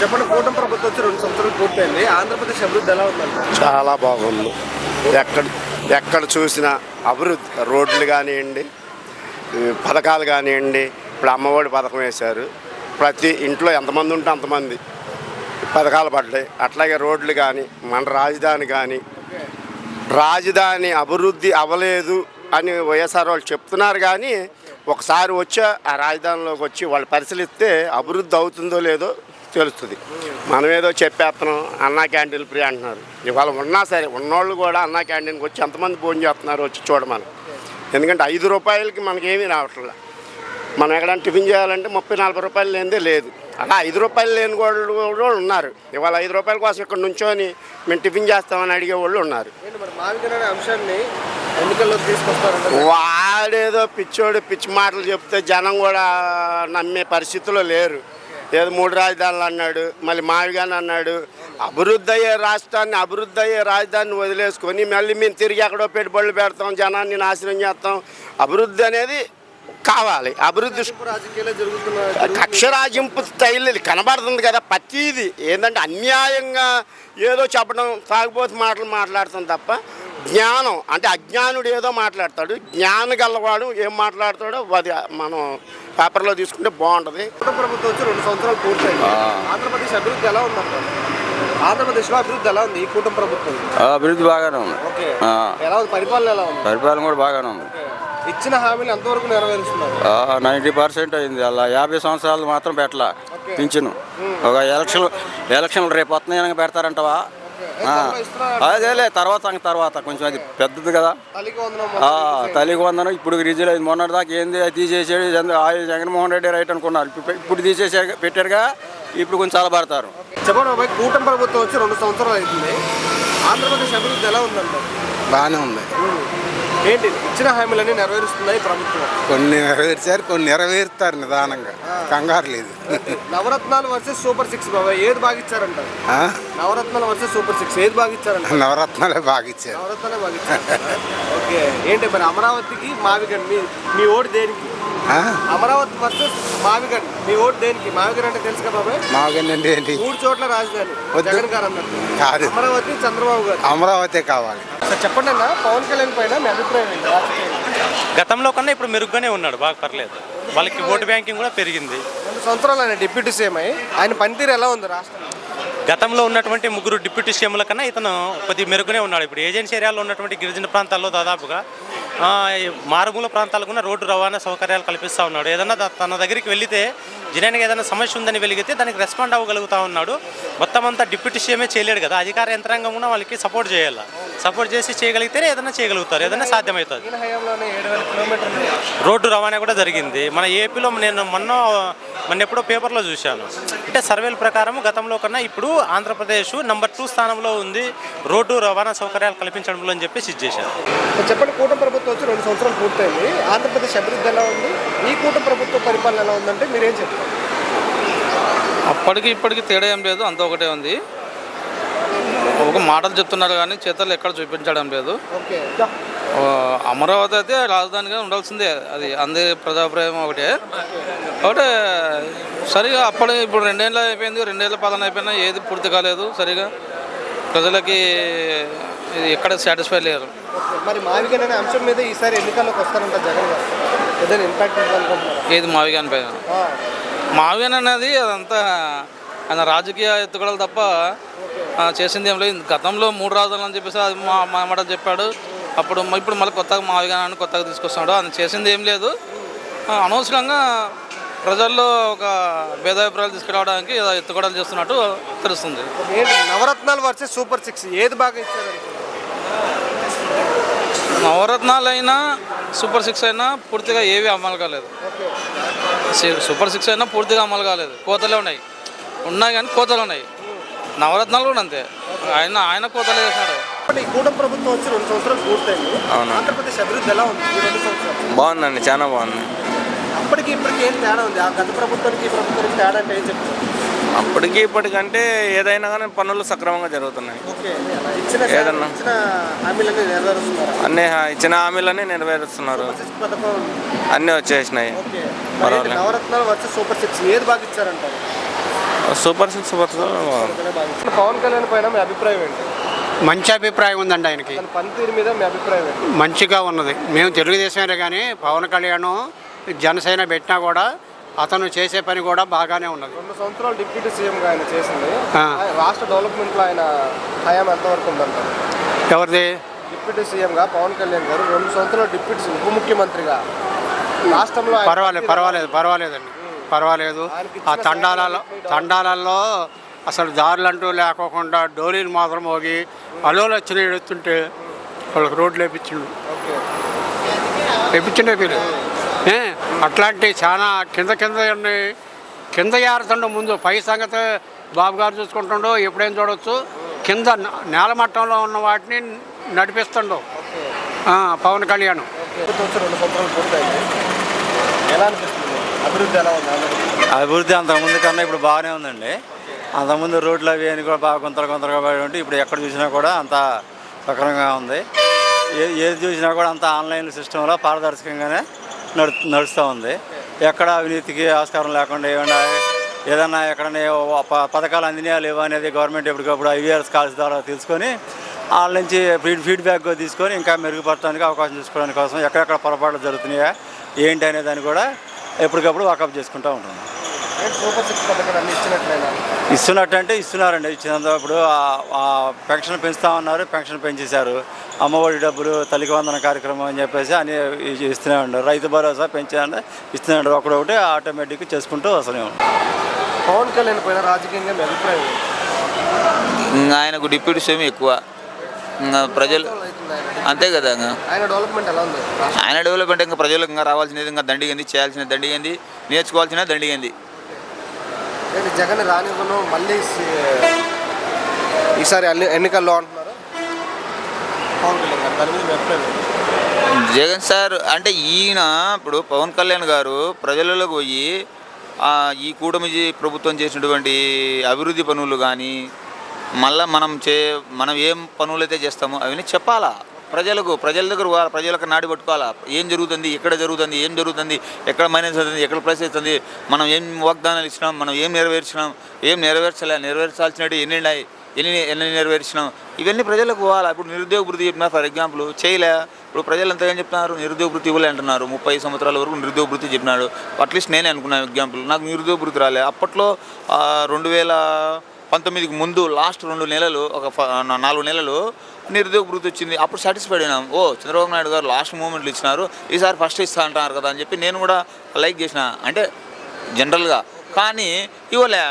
చెప్పండి, కూటమి ప్రభుత్వం వచ్చి 2 సంవత్సరాలు పూర్తయింది. ఆంధ్రప్రదేశ్ అభివృద్ధి ఎలా ఉందండి? చాలా బాగుంది. ఎక్కడ ఎక్కడ చూసినా అభివృద్ధి, రోడ్లు కానివ్వండి, పథకాలు కానివ్వండి. ఇప్పుడు అమ్మఒడి పథకం వేశారు. ప్రతి ఇంట్లో ఎంతమంది ఉంటే అంతమంది పథకాలు పడ్డాయి. అట్లాగే రోడ్లు కానీ, మన రాజధాని కానీ, రాజధాని అభివృద్ధి అవ్వలేదు అని వైఎస్ఆర్ వాళ్ళు చెప్తున్నారు. కానీ ఒకసారి వచ్చి ఆ రాజధానిలోకి వచ్చి వాళ్ళు పరిశీలిస్తే అభివృద్ధి అవుతుందో లేదో తెలుస్తుంది. మనం ఏదో చెప్పేస్తున్నాం, అన్నా క్యాంటీన్లు ఫ్రీ అంటున్నారు. ఇవాళ ఉన్నా సరే ఉన్నోళ్ళు కూడా అన్నా క్యాంటీన్కి వచ్చి ఎంతమంది భోజనం చేస్తున్నారు వచ్చి చూడమని. ఎందుకంటే 5 రూపాయలకి మనకేమీ రావట్లేదు. మనం ఎక్కడైనా టిఫిన్ చేయాలంటే 30-40 రూపాయలు లేనిదే లేదు. అలా 5 రూపాయలు లేని వాళ్ళు కూడా ఉన్నారు. ఇవాళ 5 రూపాయల కోసం ఇక్కడ నుంచొని మేము టిఫిన్ చేస్తామని అడిగే వాళ్ళు ఉన్నారు. అంశాన్ని ఎన్నికల్లో తీసుకొస్తారంటే వాడేదో పిచ్చోడు పిచ్చి మాటలు చెప్తే జనం కూడా నమ్మే పరిస్థితిలో లేరు. ఏదో 3 రాజధానులు అన్నాడు, మళ్ళీ మావిగాని అన్నాడు. అభివృద్ధి అయ్యే రాష్ట్రాన్ని, అభివృద్ధి అయ్యే రాజధానిని వదిలేసుకొని మళ్ళీ మేము తిరిగి ఎక్కడో పెట్టుబడులు పెడతాం, జనాన్ని నాశనం చేస్తాం. అభివృద్ధి అనేది కావాలి. అభివృద్ధి కక్షరాజింపు స్టైల్ కనబడుతుంది కదా. ప్రతిది ఏంటంటే అన్యాయంగా ఏదో చెప్పడం, తాగుబోతు మాటలు మాట్లాడతాం తప్ప జ్ఞానం అంటే అజ్ఞానుడు ఏదో మాట్లాడతాడు, జ్ఞానం గలవాడు ఏం మాట్లాడతాడో అది మనం పేపర్లో తీసుకుంటే బాగుంటుంది. ప్రభుత్వం వచ్చి 2 సంవత్సరాలు పూర్తయింది. ఆంధ్రప్రదేశ్ అభివృద్ధి ఎలా ఉందంట? ఆంధ్రప్రదేశ్లో అభివృద్ధి ఎలా ఉంది ఈ కూటమి ప్రభుత్వం? అభివృద్ధి బాగానే ఉంది. ఓకే, ఎలా ఉంది? పరిపాలన ఎలా ఉంది? పరిపాలన కూడా బాగానే ఉంది. ఇచ్చిన హామీలు ఎంతవరకు నెరవేరుస్తున్నారు? 90% అయింది. అలా 50 సంవత్సరాలు మాత్రం పెట్టలా పింఛను. ఒక ఎలక్షన్లు రేపు వస్తున్నాయి పెడతారంటవా? అదేలే తర్వాత కొంచెం అది పెద్దది కదా. తల్లికి వందనం ఇప్పుడు రిజల్ అయింది. మొన్నటి దాకా ఏంది అది తీసేసాడు. జగన్మోహన్ రెడ్డి రైట్ అనుకున్నారు. ఇప్పుడు తీసేసారు, పెట్టారుగా. ఇప్పుడు కొంచెం చాలా పడతారు. చెప్పండి, కూటమి ప్రభుత్వం వచ్చి 2 సంవత్సరాలు అవుతుంది. ఆంధ్రప్రదేశ్ అభివృద్ధి ఎలా ఉందండి? బాగానే ఉంది. ఏంటి ఇచ్చిన హామీలన్నీ నెరవేరుస్తున్నాయి ప్రభుత్వం? కొన్ని నెరవేర్చారు, కొన్ని నెరవేరుతారు నిదానంగా, కంగారు లేదు. నవరత్నాలు వర్సెస్ సూపర్ 6 బాబా, ఏది బాగా ఇచ్చారంటారు? నవరత్నాలు వర్సెస్ సూపర్ 6 ఏది బాగా ఇచ్చారంట? నవరత్నాలే బాగా ఇచ్చారు. నవరత్నాలే బాగా ఇచ్చారు. ఓకే, ఏంటి మరి అమరావతికి మావిగన్ మీ ఓటు దేనికి? అమరావతి వర్సెస్ మావిగన్ మీ ఓటు దేనికి? మావిగన్ అంటే తెలుసు కదా బాబాయ్? మావిగన్ అంటే ఏంటి? 3 చోట్ల రాజధాని జగన్ గారు అన్నట్టు. అమరావతి చంద్రబాబు గారు. అమరావతి కావాలి. చెప్పండి అన్న, పవన్ కళ్యాణ్ పైన మీ అభిప్రాయం ఏంటి? గతంలో కన్నా ఇప్పుడు మెరుగ్గానే ఉన్నాడు, బాగా పర్లేదు. వాళ్ళకి ఓటు బ్యాంకింగ్ కూడా పెరిగింది. 2 సంవత్సరాలు ఆయన డిప్యూటీ సీఎం అయ్యి ఆయన పనితీరు ఎలా ఉంది రాష్ట్రంలో? గతంలో ఉన్నటువంటి 3 డిప్యూటీ సీఎంల కన్నా ఇతను కొద్దిగా మెరుగునే ఉన్నాడు. ఇప్పుడు ఏజెన్సీ ఏరియాలో ఉన్నటువంటి గిరిజన ప్రాంతాల్లో దాదాపుగా మారుమూల ప్రాంతాలకు కూడా రోడ్డు రవాణా సౌకర్యాలు కల్పిస్తూ ఉన్నాడు. ఏదన్నా తన దగ్గరికి వెళితే జనానికి ఏదైనా సమస్య ఉందని వెలిగితే దానికి రెస్పాండ్ అవ్వగలుగుతూ ఉన్నాడు. మొత్తం అంతా డిప్యూటీ సీఎమే చేయలేడు కదా. అధికార యంత్రాంగం కూడా వాళ్ళకి సపోర్ట్ చేయాలి. సపోర్ట్ చేసి చేయగలిగితేనే ఏదైనా చేయగలుగుతారు, ఏదైనా సాధ్యమవుతుంది. రోడ్డు రవాణా కూడా జరిగింది మన ఏపీలో. నేను మొన్న ఎప్పుడో పేపర్లో చూశాను. అంటే సర్వేల ప్రకారం గతంలో కన్నా ఇప్పుడు ఆంధ్రప్రదేశ్ నెంబర్ 2 స్థానంలో ఉంది రోడ్డు రవాణా సౌకర్యాలు కల్పించడంలో అని చెప్పేసి ఇచ్చేశారు. చెప్పండి, కూటమి ప్రభుత్వం వచ్చి 2 సంవత్సరాలు పూర్తయింది. ఆంధ్రప్రదేశ్ అభివృద్ధి ఎలా ఉంది? ఈ కూటమి ప్రభుత్వ పరిపాలన ఎలా ఉందంటే మీరేం చెప్తారు? అప్పటికి ఇప్పటికి తేడా ఏం లేదు, అంతా ఒకటే ఉంది. ఒక మాటలు చెప్తున్నారు కానీ చేతలు ఎక్కడ చూపించడం లేదు. అమరావతి అయితే రాజధానిగా ఉండాల్సిందే, అది అందరి ప్రజాభిప్రాయం ఒకటే. సరిగా ఇప్పుడు 2 ఏళ్ళు అయిపోయింది, 2 ఏళ్ళ పాలన అయిపోయినా ఏది పూర్తి కాలేదు. సరిగా ప్రజలకి ఎక్కడ సాటిస్ఫై లేరు. మరి మావిగన్ అనే అంశం మీద ఈసారి ఎన్నికల్లోకి వస్తారంట జగన్ గారు, ఏదైనా ఇంపాక్ట్ అనుకుంటున్నారు? ఏది మావిగన్ పైన? మావిగన్ అనేది అదంతా ఆయన రాజకీయ ఎత్తుగడలు తప్ప చేసింది ఏం లేదు. గతంలో 3 రాజధానులు అని చెప్పేసి అది మా మాట చెప్పాడు. ఇప్పుడు మళ్ళీ కొత్తగా మావిగన్ కొత్తగా తీసుకొస్తున్నాడు. ఆయన చేసింది ఏం లేదు. అనవసరంగా ప్రజల్లో ఒక భేదాభిప్రాయాలు తీసుకురావడానికి ఎత్తుగడలు చేస్తున్నట్టు తెలుస్తుంది. నవరత్నాలు వర్సెస్ సూపర్ 6 ఏది బాగా ఇచ్చారు? నవరత్నాలు అయినా సూపర్ 6 అయినా పూర్తిగా ఏవి అమలు కాలేదు. సూపర్ 6 అయినా పూర్తిగా అమలు కాలేదు. కోతలే ఉన్నాయి కానీ కోతలు ఉన్నాయి. నవరత్నాలు కూడా అంతే, ఆయన కోతలే చేసినాడు. ఈ కూటమి ప్రభుత్వం వచ్చి 2 సంవత్సరాలు పూర్తయింది. ఆంధ్రప్రదేశ్ అభివృద్ధి ఎలా ఉంది ఈ 2 సంవత్సరాలు? బాగుందండి, చాలా బాగుంది. అప్పటికి ఇప్పటికి ఏం తేడా ఉంది? ఆ గత ప్రభుత్వానికి ఈ ప్రభుత్వానికి తేడా అంటే ఏం చెప్తారు? అప్పటికి ఇప్పటికంటే ఏదైనా కానీ పనులు సక్రమంగా జరుగుతున్నాయి. ఏదన్నా అన్ని ఇచ్చిన హామీలన్నీ నెరవేరుస్తున్నారు. అన్నీ వచ్చేసినాయి. నవరత్నాలు వర్సెస్ సూపర్ 6 ఏది బాగా ఇచ్చారంటారు? సూపర్ సిక్స్ పథకం పవన్ కళ్యాణ్ పైన మీ అభిప్రాయం ఏంటి? మంచి అభిప్రాయం ఉందండి ఆయనకి. తన పనితీరు మీద మీ అభిప్రాయం ఏంటి? మంచిగా ఉన్నది. మేము తెలుగుదేశమే కానీ పవన్ కళ్యాణ్ జనసేన పెట్టినా కూడా అతను చేసే పని కూడా బాగానే ఉన్నది. 2 సంవత్సరాలు డిప్యూటీ సీఎంగా ఆయన చేసింది. ఆ. రాష్ట్ర డెవలప్మెంట్లో ఆయన హయాం ఎంతవరకు ఉందంటారు? ఎవరిది? డిప్యూటీ సీఎంగా పవన్ కళ్యాణ్ గారు 2 సంవత్సరాలు డిప్యూటీ ఉప ముఖ్యమంత్రిగా రాష్ట్రంలో ఆయన పర్వాలేదండి. పర్వాలేదు. ఆ తండాలలో అసలు దారులంటూ లేకోకుండా డోలీలు మాత్రం మోగి అలోలు వచ్చిన ఎడుతుంటే వాళ్ళకి రోడ్లు వేపించిండే వీళ్ళు. అట్లాంటి చాలా కింద ఉన్నాయి. కింద ఏరుతుండో ముందు పై సంగతి బాబు గారు చూసుకుంటుండో ఎప్పుడేం చూడవచ్చు. కింద నేల మట్టంలో ఉన్న వాటిని నడిపిస్తుండో పవన్ కళ్యాణ్. 2 సంవత్సరాలు పూర్తయింది. ఎలా అనిపిస్తుంది? అభివృద్ధి ఎలా ఉంది? అభివృద్ధి అంతకుముందు కన్నా ఇప్పుడు బాగానే ఉందండి. అంతకుముందు రోడ్లు అవి అని కూడా బాగా కొంతగా పడి ఉంటే ఇప్పుడు ఎక్కడ చూసినా కూడా అంత సక్రమంగా ఉంది. ఏది చూసినా కూడా అంత ఆన్లైన్ సిస్టంలో పారదర్శకంగానే నడుస్తూ ఉంది. ఎక్కడ అవినీతికి ఆస్కారం లేకుండా ఏదన్నా ఎక్కడనే పథకాలు అందినా లేవా అనేది గవర్నమెంట్ ఎప్పటికప్పుడు IVRS కాల్స్ ద్వారా తెలుసుకొని వాళ్ళ నుంచి ఫీడ్బ్యాక్ తీసుకొని ఇంకా మెరుగుపరచడానికి అవకాశం చూసుకోవడానికి కోసం ఎక్కడెక్కడ పొరపాట్లు జరుగుతున్నాయా ఏంటి అనే దాన్ని కూడా ఎప్పటికప్పుడు వాకప్ చేసుకుంటూ ఉంటుంది. సూపర్ సిక్స్ పథకాలు అన్ని ఇస్తున్నట్టు అంటే ఇస్తున్నారండి. ఇచ్చినంత ఇప్పుడు పెన్షన్ పెంచుతామన్నారు, పెన్షన్ పెంచేశారు. అమ్మఒడి డబ్బులు, తల్లికి వందన కార్యక్రమం అని చెప్పేసి అని ఇస్తూనే ఉన్నారు. రైతు భరోసా పెంచాలంటే ఇస్తూనే ఉంటారు. ఒకటి ఆటోమేటిక్గా చేసుకుంటూ వస్తూనే ఉంటారు. పవన్ కళ్యాణ్ పైన రాజకీయంగా మీ అభిప్రాయం? ఆయనకు డిప్యూటీ సీఎం ఎక్కువ. ప్రజలు అంతే కదా. ఆయన డెవలప్మెంట్ ఎలా ఉంది? ఆయన డెవలప్మెంట్ ఇంకా ప్రజలకు ఇంకా రావాల్సినది ఇంకా దండిగింది, చేయాల్సిన దండిగింది, నేర్చుకోవాల్సిన దండిగింది. జగన్ రానివ్వను మళ్ళీ ఈసారి ఎన్నికల్లో అంటున్నారు పవన్ కళ్యాణ్ గారు. దాని మీద మీ అభిప్రాయం? జగన్ సార్ అంటే ఈయన ఇప్పుడు పవన్ కళ్యాణ్ గారు ప్రజలలోకి పోయి ఈ కూటమి ప్రభుత్వం చేసినటువంటి అభివృద్ధి పనులు కానీ మళ్ళీ మనం ఏం పనులు అయితే చేస్తామో అవన్నీ చెప్పాలా ప్రజల దగ్గర ప్రజలకు నాడి పట్టుకోవాలా. ఏం జరుగుతుంది, ఎక్కడ జరుగుతుంది, ఏం జరుగుతుంది, ఎక్కడ మైనస్ అవుతుంది, ఎక్కడ ప్లస్ అవుతుంది, మనం ఏం వాగ్దానాలు ఇచ్చినాం, మనం ఏం నెరవేర్చినాం, ఏం నెరవేర్చాల్సినట్టు ఎన్ని నెరవేర్చినాం, ఇవన్నీ ప్రజలకు పోవాలా. ఇప్పుడు నిరుద్యోగ వృత్తి చెప్పినా ఫర్ ఎగ్జాంపుల్ చేయలే. ఇప్పుడు ప్రజలంతా ఏం చెప్తున్నారు, నిరుద్యోగ వృత్తి ఇవ్వలే అంటున్నారు. 30 సంవత్సరాల వరకు నిరుద్యోగ వృత్తి చెప్పినాడు. అట్లీస్ట్ నేనే అనుకున్నాను ఎగ్జాంపుల్. నాకు నిరుద్యోగ వృత్తి రాలే. అప్పట్లో 2019కి ముందు లాస్ట్ 2 నెలలు 4 నెలలు నిరుద్యోగ వృత్తి వచ్చింది. అప్పుడు సాటిస్ఫైడ్ అయినాం. చంద్రబాబు నాయుడు గారు లాస్ట్ మూమెంట్లు ఇచ్చినారు, ఈసారి ఫస్ట్ ఇస్తా అంటున్నారు కదా అని చెప్పి నేను కూడా లైక్ చేసిన, అంటే జనరల్గా. కానీ ఇవ్వలే.